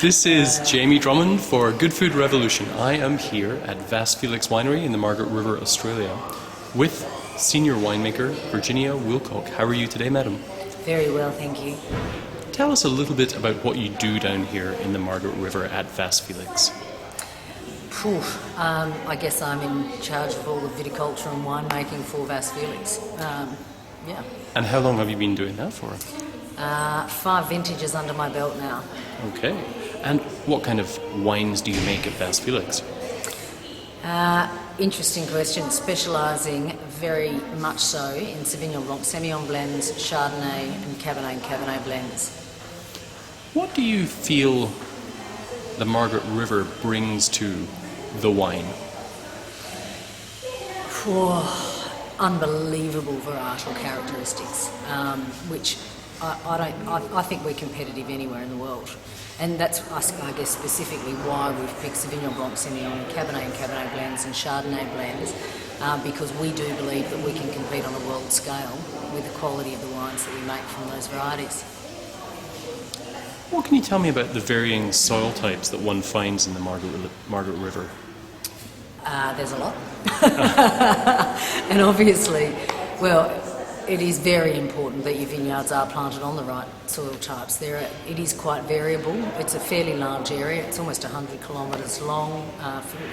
This is Jamie Drummond for Good Food Revolution. I am here at Vasse Felix Winery in the Margaret River, Australia, with senior winemaker Virginia Willcock. How are you today, madam? Very well, thank you. Tell us a little bit about what you do down here in the Margaret River at Vasse Felix. I guess I'm in charge of all the viticulture and winemaking for Vasse Felix. Yeah. And how long have you been doing that for? 5 vintages under my belt now. Okay. And what kind of wines do you make at Vasse Felix? Interesting question. Specialising very much so in Sauvignon Blanc, Semillon blends, Chardonnay and Cabernet blends. What do you feel the Margaret River brings to the wine? Unbelievable varietal characteristics, which I think we're competitive anywhere in the world. And that's, I guess, specifically why we've picked Sauvignon Blanc, Semillon, Cabernet blends and Chardonnay blends, because we do believe that we can compete on a world scale with the quality of the wines that we make from those varieties. What can you tell me about the varying soil types that one finds in the Margaret River? There's a lot. And obviously, it is very important that your vineyards are planted on the right soil types. It is quite variable. It's a fairly large area. It's almost 100 kilometres long,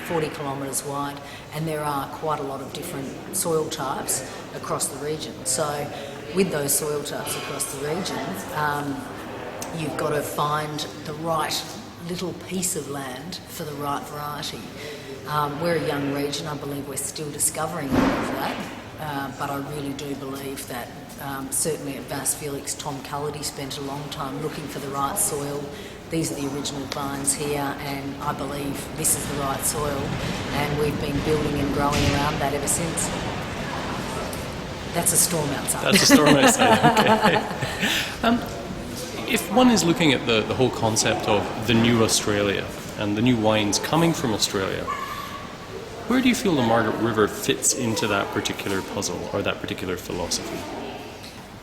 40 kilometres wide, and there are quite a lot of different soil types across the region. So with those soil types across the region, you've got to find the right little piece of land for the right variety. We're a young region. I believe we're still discovering all of that, but I really do believe that certainly at Vasse Felix, Tom Cullity spent a long time looking for the right soil. These are the original vines here, and I believe this is the right soil, and we've been building and growing around that ever since. That's a storm outside. That's a storm outside, okay. If one is looking at the whole concept of the new Australia and the new wines coming from Australia, where do you feel the Margaret River fits into that particular puzzle or that particular philosophy?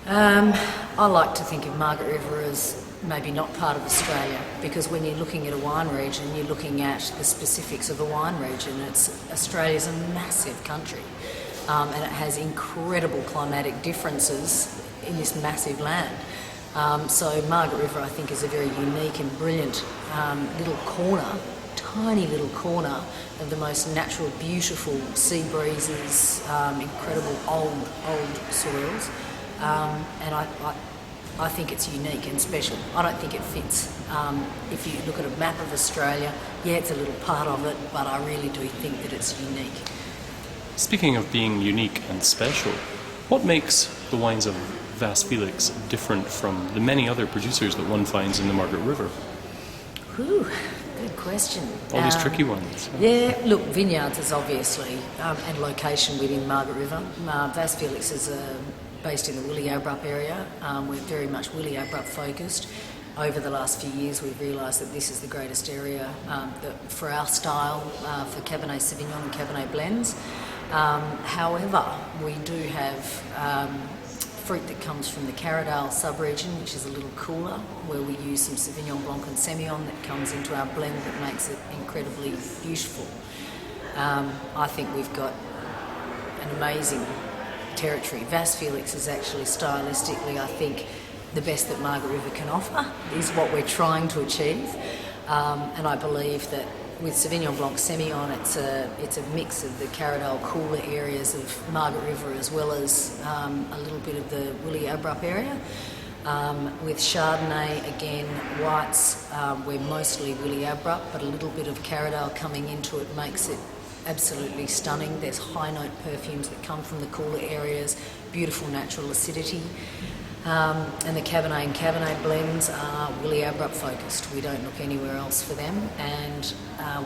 I like to think of Margaret River as maybe not part of Australia, because when you're looking at a wine region, you're looking at the specifics of a wine region. Australia's a massive country, and it has incredible climatic differences in this massive land. So Margaret River, I think, is a very unique and brilliant little corner, tiny little corner of the most natural, beautiful sea breezes, incredible old soils, and I think it's unique and special. I don't think it fits. If you look at a map of Australia, yeah, it's a little part of it, but I really do think that it's unique. Speaking of being unique and special, what makes the wines of Vasse Felix different from the many other producers that one finds in the Margaret River? Good question. All these tricky ones. Yeah, look, vineyards is obviously, and location within Margaret River. Vasse Felix is based in the Willcock area. We're very much Willcock focused. Over the last few years, we've realised that this is the greatest area for our style, for Cabernet Sauvignon and Cabernet blends. However, we do have fruit that comes from the Carradale sub-region, which is a little cooler, where we use some Sauvignon Blanc and Semillon that comes into our blend that makes it incredibly beautiful. I think we've got an amazing territory. Vasse Felix is actually stylistically, I think, the best that Margaret River can offer is what we're trying to achieve. And I believe that with Sauvignon Blanc Semillon, it's a mix of the Carradale cooler areas of Margaret River as well as a little bit of the Willcock area. With Chardonnay, again, whites, we're mostly Willcock, but a little bit of Carradale coming into it makes it absolutely stunning. There's high note perfumes that come from the cooler areas, beautiful natural acidity. And the Cabernet and Cabernet blends are Willcock focused. We don't look anywhere else for them, and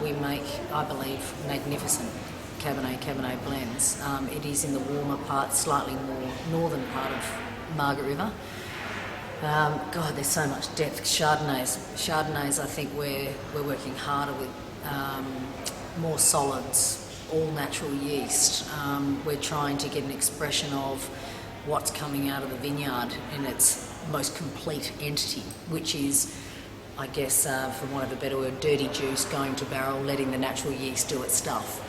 we make, I believe, magnificent Cabernet blends. It is in the warmer part, slightly more northern part of Margaret River. God, there's so much depth. Chardonnays, I think we're working harder with more solids, all natural yeast. We're trying to get an expression of what's coming out of the vineyard in its most complete entity, which is I guess, for want of a better word, dirty juice going to barrel, letting the natural yeast do its stuff.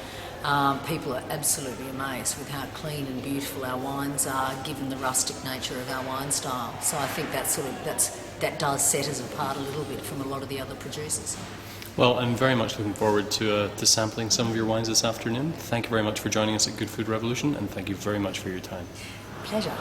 People are absolutely amazed with how clean and beautiful our wines are, given the rustic nature of our wine style. So I think that does set us apart a little bit from a lot of the other producers. Well, I'm very much looking forward to sampling some of your wines this afternoon. Thank you very much for joining us at Good Food Revolution, and thank you very much for your time. Pleasure.